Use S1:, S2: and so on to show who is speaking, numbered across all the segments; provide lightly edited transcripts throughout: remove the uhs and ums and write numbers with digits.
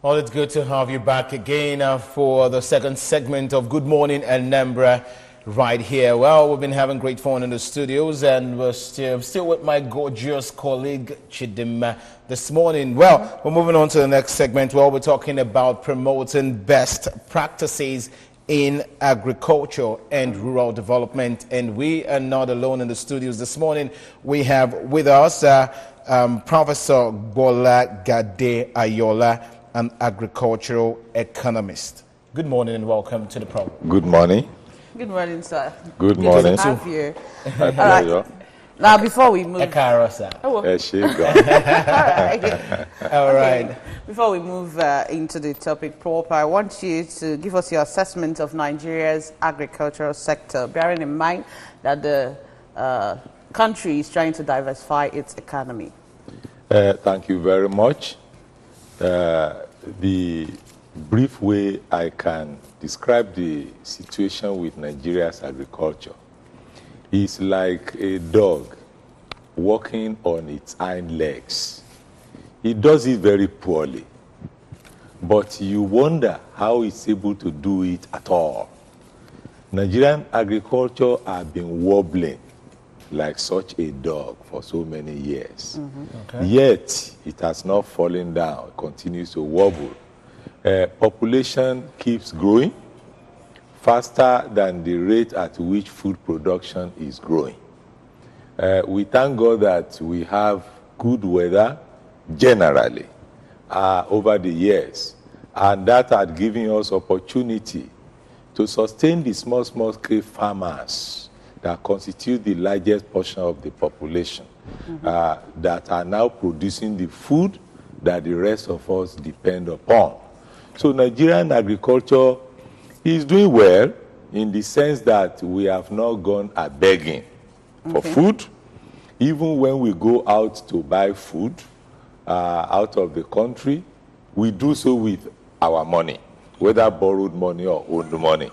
S1: Well, it's good to have you back again for the second segment of Good Morning Anambra right here. Well, we've been having great fun in the studios, and we're still with my gorgeous colleague Chidima this morning. Well, we're moving on to the next segment where we're talking about promoting best practices in agriculture and rural development. And we are not alone in the studios this morning. We have with us Professor Bola Gade Ayola, an agricultural economist. Good morning and welcome to the program.
S2: Good morning.
S3: Good morning, sir.
S2: Good morning.
S3: Good to have you.
S2: My pleasure.
S3: Now, before we move...
S1: All right.
S3: Okay. Before we move into the topic proper, I want you to give us your assessment of Nigeria's agricultural sector, bearing in mind that the country is trying to diversify its economy.
S2: Thank you very much. The brief way I can describe the situation with Nigeria's agriculture is like a dog walking on its hind legs. It does it very poorly, but you wonder how it's able to do it at all. Nigerian agriculture has been wobbling like such a dog for so many years. Okay. Yet, it has not fallen down, it continues to wobble. Population keeps growing faster than the rate at which food production is growing. We thank God that we have good weather generally over the years, and that had given us opportunity to sustain the small scale farmers that constitute the largest portion of the population, that are now producing the food that the rest of us depend upon. So Nigerian agriculture is doing well in the sense that we have not gone begging for food. Even when we go out to buy food out of the country, we do so with our money, whether borrowed money or owned money.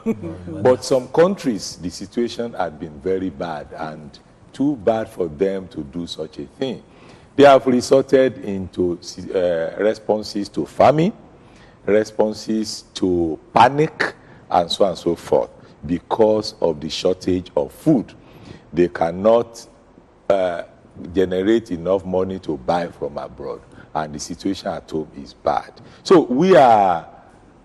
S2: But some countries, the situation had been very bad and too bad for them to do such a thing. They have resorted into responses to famine, responses to panic, and so on and so forth, because of the shortage of food. They cannot generate enough money to buy from abroad, and the situation at home is bad. So we are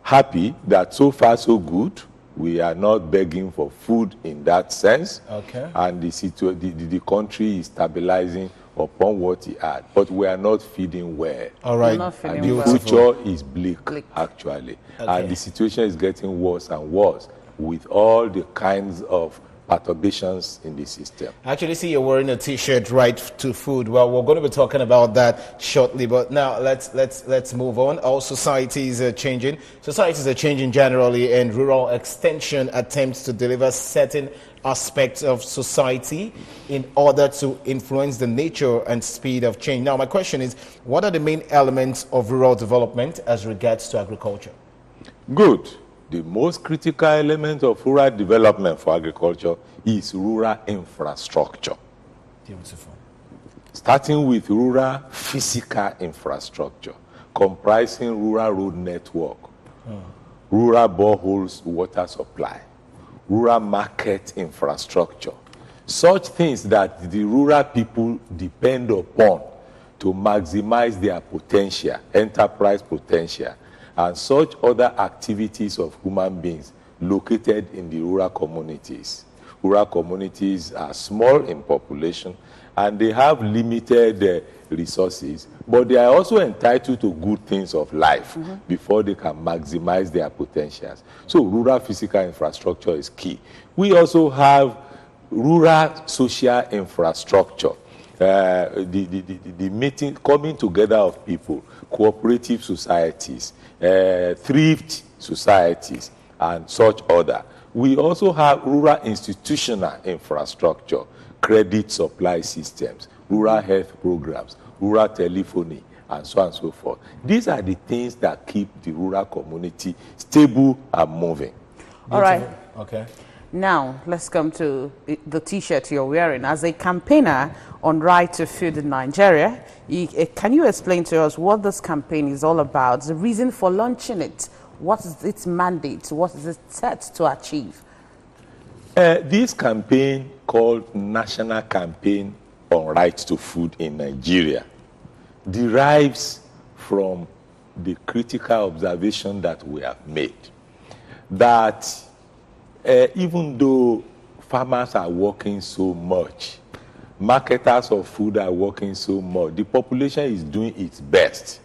S2: happy that so far so good. We are not begging for food in that sense. Okay. And the country is stabilizing upon what he had. But we are not feeding well.
S1: All right.
S2: And the future is bleak, actually. Okay. And the situation is getting worse and worse with all the kinds of perturbations in the system.
S1: I actually see you're wearing a T-shirt, right to food. Well, we're going to be talking about that shortly, but now let's move on. All societies are changing. Societies are changing generally, and rural extension attempts to deliver certain aspects of society in order to influence the nature and speed of change. Now, my question is, what are the main elements of rural development as regards to agriculture?
S2: Good. The most critical element of rural development for agriculture is rural infrastructure.
S1: Beautiful.
S2: Starting with rural physical infrastructure, comprising rural road network, rural boreholes water supply, rural market infrastructure, such things that the rural people depend upon to maximize their potential, enterprise potential, and such other activities of human beings located in the rural communities. Rural communities are small in population and they have limited resources, but they are also entitled to good things of life before they can maximize their potentials. So rural physical infrastructure is key. We also have rural social infrastructure. The meeting, coming together of people, cooperative societies, thrift societies, and such other. We also have rural institutional infrastructure, credit supply systems, rural health programs, rural telephony, and so on and so forth. These are the things that keep the rural community stable and moving.
S3: All right.
S1: Okay.
S3: Now, let's come to the T-shirt you're wearing. As a campaigner on right to food in Nigeria, can you explain to us what this campaign is all about, the reason for launching it, what is its mandate, what is it set to achieve?
S2: This campaign, called National Campaign on Right to Food in Nigeria, derives from the critical observation that we have made, that even though farmers are working so much, marketers of food are working so much, the population is doing its best,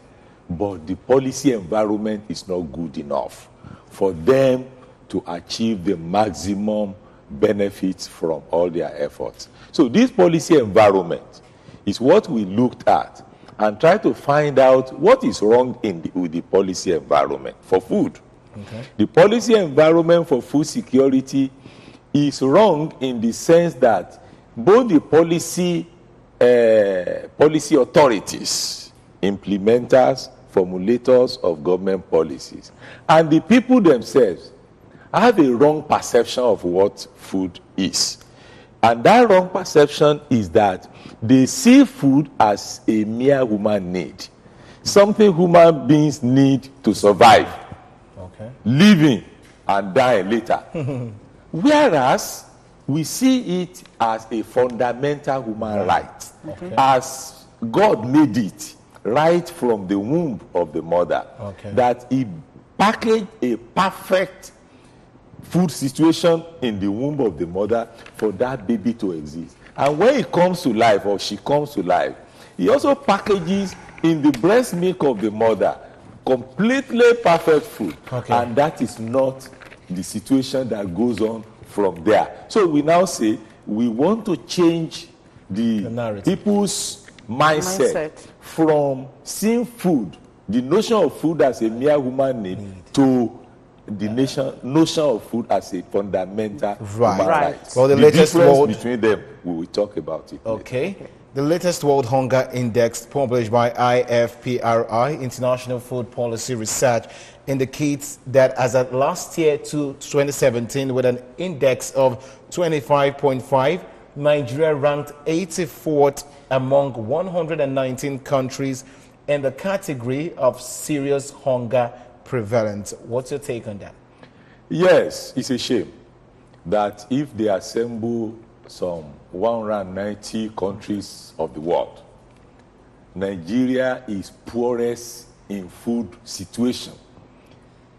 S2: but the policy environment is not good enough for them to achieve the maximum benefits from all their efforts. So this policy environment is what we looked at and tried to find out what is wrong with the policy environment for food. Okay. The policy environment for food security is wrong in the sense that both the policy authorities, implementers, formulators of government policies, and the people themselves have a wrong perception of what food is. And that wrong perception is that they see food as a mere human need, something human beings need to survive, living and dying later. Whereas we see it as a fundamental human right, as God made it right from the womb of the mother, that He packaged a perfect food situation in the womb of the mother for that baby to exist. And when he comes to life, or she comes to life, He also packages in the breast milk of the mother completely perfect food. And that is not the situation that goes on from there. So we now say we want to change the people's mindset from seeing food, the notion of food as a mere human need, to the notion of food as a fundamental human right.
S1: Well, the
S2: latest difference between them, we will talk about it later.
S1: The latest World Hunger Index published by IFPRI, International Food Policy Research, indicates that as of last year to 2017, with an index of 25.5, Nigeria ranked 84th among 119 countries in the category of serious hunger prevalence. What's your take on that?
S2: Yes, it's a shame that if they assemble some 190 countries of the world, Nigeria is poorest in food situation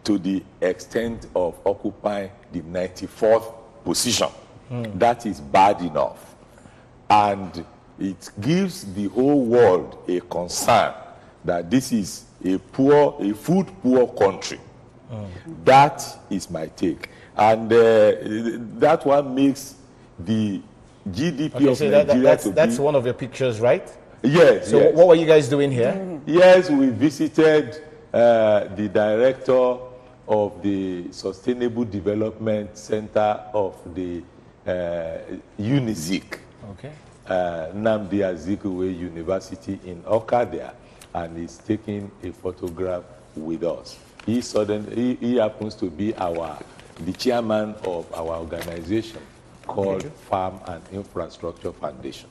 S2: to the extent of occupying the 94th position. That is bad enough. And it gives the whole world a concern that this is a food poor country. That is my take. And that one makes the GDP of Nigeria
S1: that's one of your pictures, right?
S2: Yes.
S1: So
S2: yes.
S1: What were you guys doing here?
S2: Yes, we visited the director of the Sustainable Development Center of the UNIZIK, Nnamdi Azikiwe University in Okada, and he's taking a photograph with us. He happens to be the chairman of our organization called Farm and Infrastructure Foundation.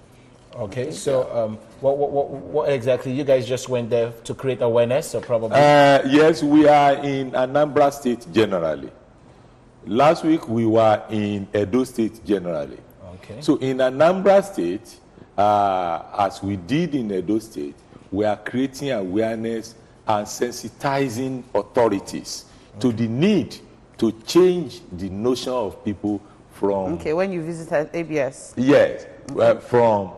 S1: So what exactly, you guys just went there to create awareness, or probably?
S2: Yes, we are in Anambra State generally. Last week we were in Edo State generally. So in Anambra State, as we did in Edo State, we are creating awareness and sensitizing authorities to the need to change the notion of people from...
S3: when you visited ABS.
S2: Yes, from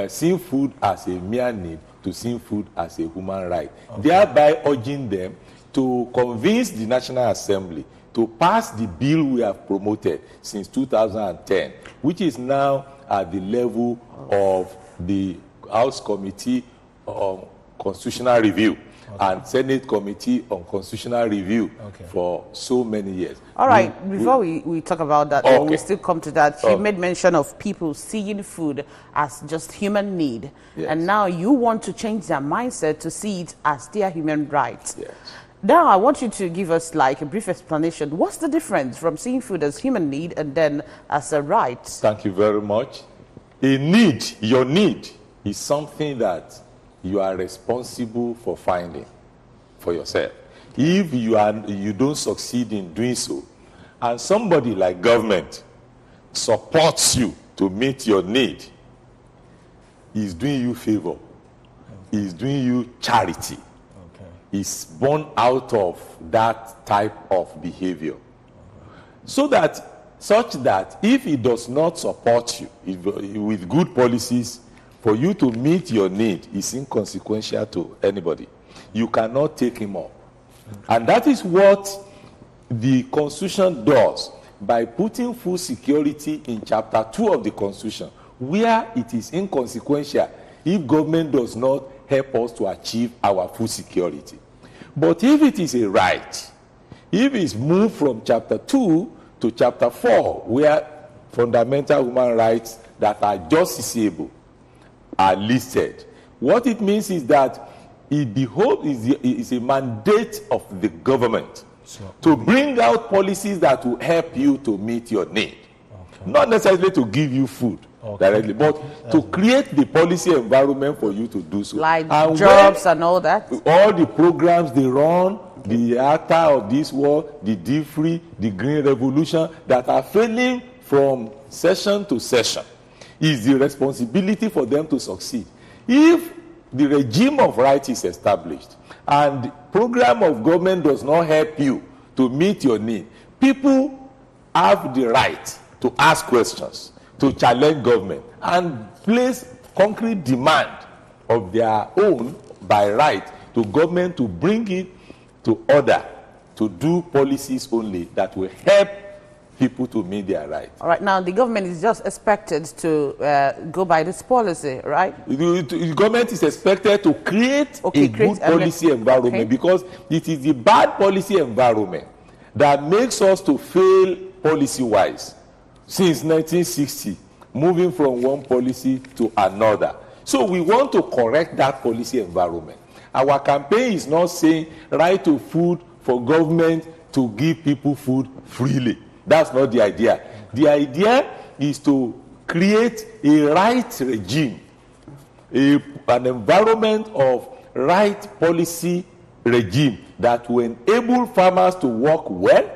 S2: seeing food as a mere need to seeing food as a human right, thereby urging them to convince the National Assembly to pass the bill we have promoted since 2010, which is now at the level of the House Committee on Constitutional Review and Senate Committee on Constitutional Review for so many years.
S3: All right, before we talk about that, we'll still come to that. You made mention of people seeing food as just human need, and now you want to change their mindset to see it as their human right. Now, I want you to give us like a brief explanation. What's the difference from seeing food as human need and then as a right?
S2: Thank you very much. A need, your need, is something that you are responsible for finding for yourself. If you don't succeed in doing so, and somebody like government supports you to meet your need, is doing you favor, is doing you charity, is born out of that type of behavior. Such that if it does not support you with good policies for you to meet your need, is inconsequential to anybody. You cannot take him up. And that is what the Constitution does by putting food security in Chapter 2 of the Constitution, where it is inconsequential if government does not help us to achieve our food security. But if it is a right, if it's moved from Chapter 2 to Chapter 4, where fundamental human rights that are justiciable are listed, what it means is that it is a mandate of the government to bring out policies that will help you to meet your need. Not necessarily to give you food directly, but to create the policy environment for you to do so.
S3: Like jobs and all that?
S2: All the programs they run, the ACTA of this world, the D-Free, the Green Revolution, that are failing from session to session, is the responsibility for them to succeed. If the regime of right is established and the program of government does not help you to meet your need, people have the right to ask questions, to challenge government, and place concrete demand of their own by right to government to bring it to order, to do policies only that will help people to meet their rights.
S3: All right, now the government is just expected to go by this policy, right?
S2: The government is expected to create a good policy environment, because it is the bad policy environment that makes us to fail policy-wise since 1960, moving from one policy to another. So we want to correct that policy environment. Our campaign is not saying right to food for government to give people food freely. That's not the idea. The idea is to create a right regime, an environment of right policy regime that will enable farmers to work well,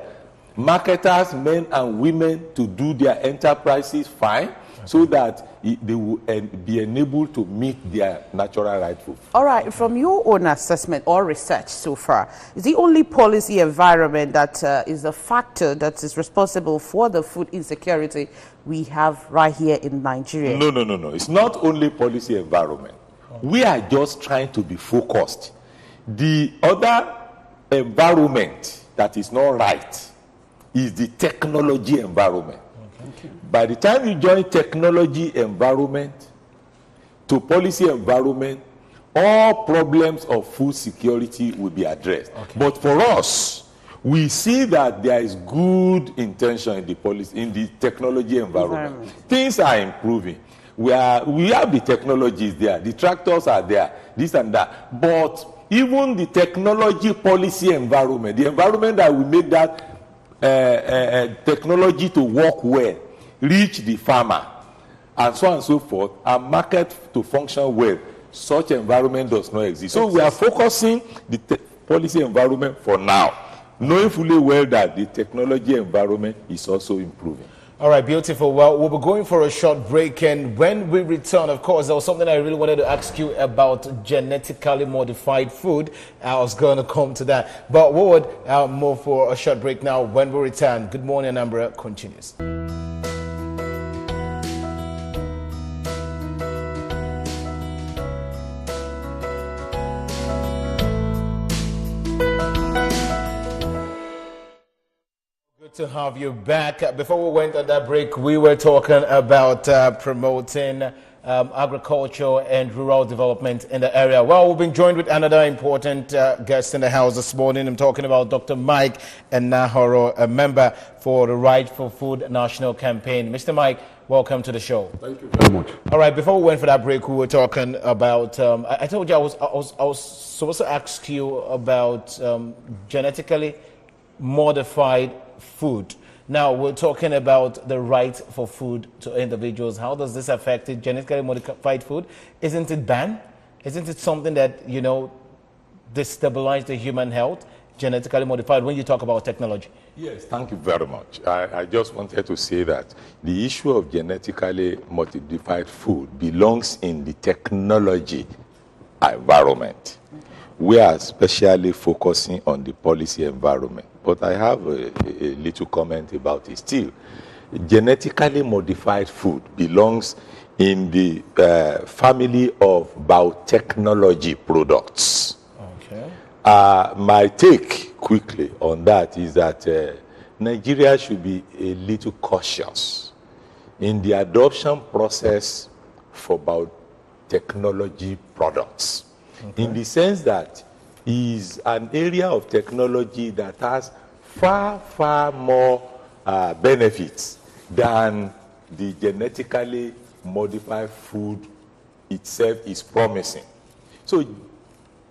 S2: marketers, men and women, to do their enterprises fine, so that they will be enabled to meet their natural rightful.
S3: All right, from your own assessment or research so far, is the only policy environment that is a factor that is responsible for the food insecurity we have right here in Nigeria?
S2: No. It's not only policy environment. We are just trying to be focused. The other environment that is not right is the technology environment. By the time you join technology environment to policy environment, all problems of food security will be addressed. But for us, we see that there is good intention in the policy, in the technology environment. Things are improving. We have the technologies there, the tractors are there, this and that. But even the technology policy environment, the environment that will make that technology to work well, reach the farmer, and so on and so forth, and market to function well, such environment does not exist. So we are focusing the policy environment for now, knowing fully well that the technology environment is also improving.
S1: All right, beautiful. Well, we'll be going for a short break, and when we return, of course, there was something I really wanted to ask you about genetically modified food. I was going to come to that, but we would move for a short break now. When we return, Good Morning Anambra continues. To have you back. Before we went on that break, we were talking about promoting agriculture and rural development in the area. Well, we've been joined with another important guest in the house this morning. I'm talking about Dr. Mike Enahoro, a member for the Right for Food National Campaign. Mr. Mike, welcome to the show.
S4: Thank you very much.
S1: All right, before we went for that break, we were talking about, I told you I was supposed to ask you about genetically modified food. Now, we're talking about the right for food to individuals. How does this affect it? Genetically modified food? Isn't it banned? Isn't it something that, destabilizes the human health? Genetically modified, when you talk about technology?
S2: Yes, thank you very much. I just wanted to say that the issue of genetically modified food belongs in the technology environment. We are especially focusing on the policy environment. But I have a little comment about it still. Genetically modified food belongs in the family of biotechnology products.
S1: Okay.
S2: My take quickly on that is that Nigeria should be a little cautious in the adoption process for biotechnology products. Okay. In the sense that is an area of technology that has far, far more benefits than the genetically modified food itself is promising. So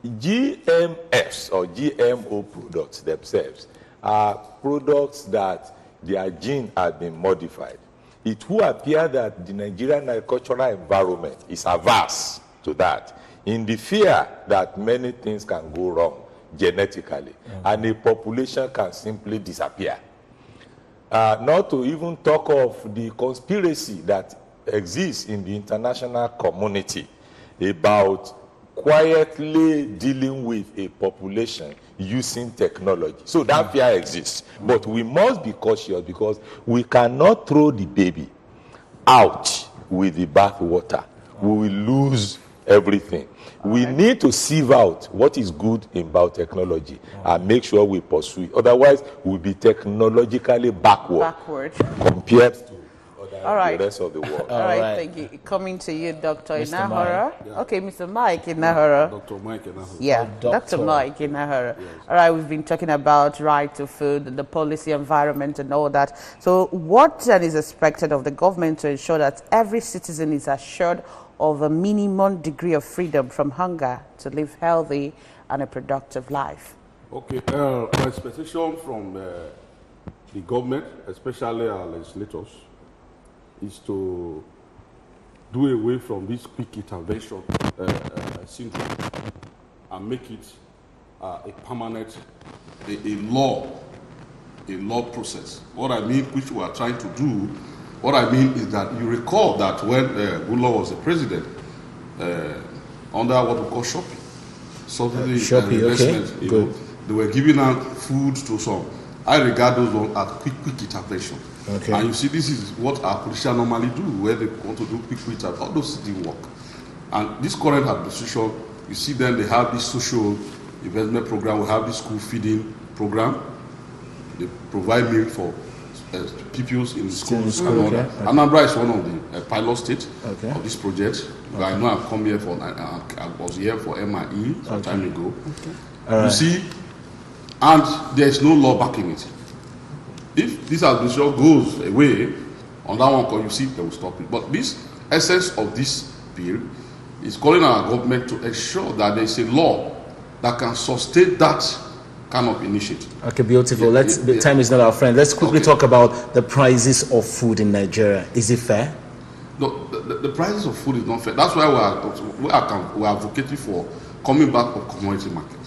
S2: GMFs or GMO products themselves are products that their gene have been modified. It will appear that the Nigerian agricultural environment is averse to that, in the fear that many things can go wrong genetically, and a population can simply disappear. Not to even talk of the conspiracy that exists in the international community about quietly dealing with a population using technology. So that fear exists. But we must be cautious because we cannot throw the baby out with the bathwater. We will lose everything. We need to sieve out what is good in biotechnology and make sure we pursue it. Otherwise, we'll be technologically backward. Compared to the rest of the world.
S3: All right, thank you. Coming to you, Dr. Enahoro. Yeah. Okay, Mr. Mike Enahoro.
S4: Dr. Mike Enahoro.
S3: Yeah, Dr. Mike Enahoro. Yes. All right, we've been talking about right to food, the policy environment and all that. So what then is expected of the government to ensure that every citizen is assured of a minimum degree of freedom from hunger to live healthy and a productive life?
S4: Okay, my expectation from the government, especially our legislators, is to do away from this quick intervention syndrome and make it a permanent, a law process. What I mean, which we are trying to do, what I mean is that you recall that when Goodluck was the president, under what we call shopping, subsidy investment,
S1: okay.
S4: They were giving out food to some. I regard those ones as quick intervention.
S1: Okay.
S4: And you see, this is what our politicians normally do, where they want to do quick intervention. All those didn't work. And this current administration, you see them, they have this social investment program, we have this school feeding program. They provide milk for pupils in schools and all that. Anambra is one of the pilot states of this project. I know I've come here I was here for MIE some time ago. You see, and there's no law backing it. If this administration goes away on that one, you see, they will stop it. But this essence of this bill is calling our government to ensure that there is a law that can sustain that kind of initiative.
S1: Okay, beautiful. The time is not our friend. Let's quickly talk about the prices of food in Nigeria. Is it fair?
S4: No, the prices of food is not fair. That's why we are advocating for coming back of commodity market.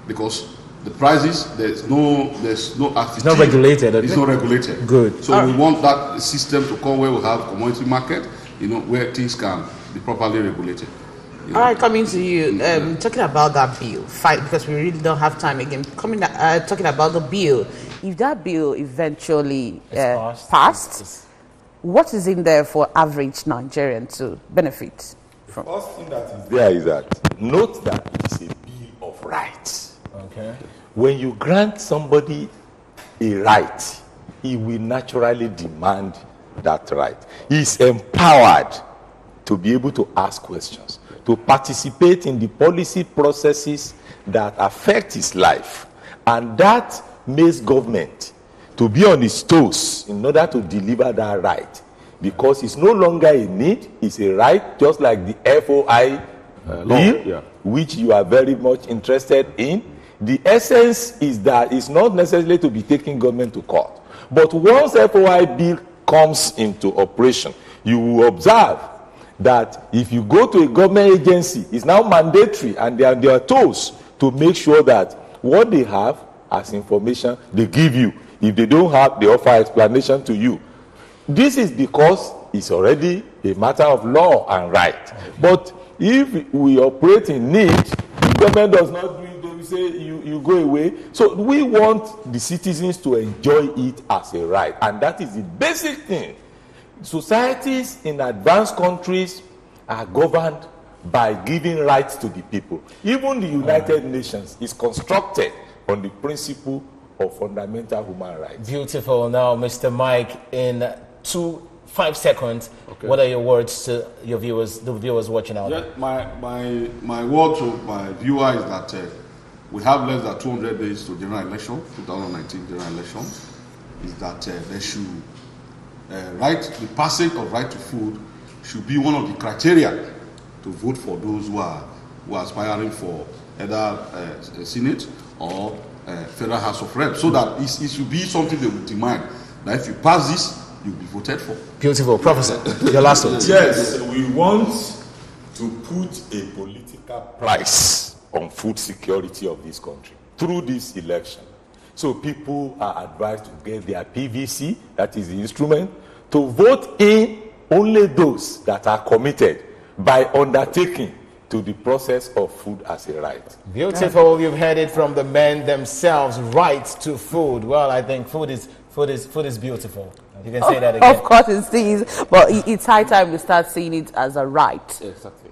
S4: Because the prices, there's no
S1: it's not regulated.
S4: It's not regulated.
S1: Good.
S4: So we want that system to come where we have commodity market, where things can be properly regulated.
S3: All right, coming to you, talking about that bill, because we really don't have time again. Talking about the bill, if that bill eventually passed, what is in there for average Nigerian to benefit from?
S2: The first thing that is there is that, note that it is a bill of rights.
S1: Okay.
S2: When you grant somebody a right, he will naturally demand that right. He is empowered to be able to ask questions, to participate in the policy processes that affect his life. And that makes government to be on its toes in order to deliver that right. Because it's no longer a need, it's a right, just like the FOI bill, which you are very much interested in. The essence is that it's not necessarily to be taking government to court. But once FOI bill comes into operation, you will observe that if you go to a government agency, it's now mandatory and they are on their toes to make sure that what they have as information, they give you. If they don't have, they offer explanation to you. This is because it's already a matter of law and right. But if we operate in need, the government does not do it, they will say you go away. So we want the citizens to enjoy it as a right. And that is the basic thing. Societies in advanced countries are governed by giving rights to the people. Even the United Nations is constructed on the principle of fundamental human rights.
S1: Beautiful. Now, Mr. Mike, in 5 seconds, what are your words to your viewers, the viewers watching out?
S4: Yeah, my word to my viewer is that we have less than 200 days to general election, 2019 general elections. Is that they should the passage of right to food should be one of the criteria to vote for those who are aspiring for either Senate or Federal House of Reps, so that it should be something they would demand that if you pass this, you'll be voted for.
S1: Beautiful. Professor, your last one.
S2: Yes, we want to put a political price on food security of this country through this election. So people are advised to get their PVC, that is the instrument, to vote in only those that are committed by undertaking to the process of food as a right.
S1: Beautiful. You've heard it from the men themselves. Rights to food. Well, I think food is beautiful. You can say that again.
S3: Of course it is, but it's high time we start seeing it as a right.
S4: Exactly.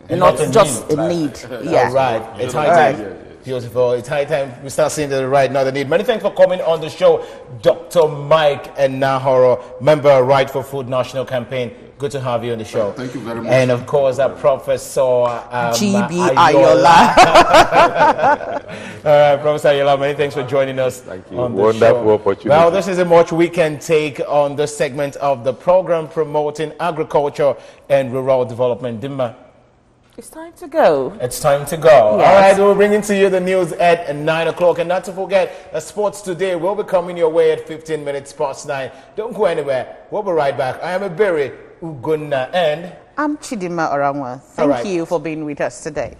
S3: Not just a need. Yeah.
S1: All right. It's high time. Beautiful. It's high time we start seeing the right, not the need. Many thanks for coming on the show, Dr. Mike Enahoro, member Right for Food National Campaign. Good to have you on the show.
S4: Thank you very much.
S1: And of course, Professor
S3: GB Ayola.
S1: All right, Professor Ayola, many thanks for joining us.
S2: Thank you.
S1: On the
S2: Wonderful
S1: show.
S2: opportunity.
S1: Well, this is a much we can take on this segment of the program promoting agriculture and rural development. Dimma.
S3: It's time to go.
S1: It's time to go.
S3: Yes.
S1: All right, we'll bring into you the news at 9 o'clock. And not to forget, Sports Today will be coming your way at 15 minutes past 9. Don't go anywhere. We'll be right back. I am Ebere Ugonna and
S3: I'm Chidima Oranwa. Thank you for being with us today.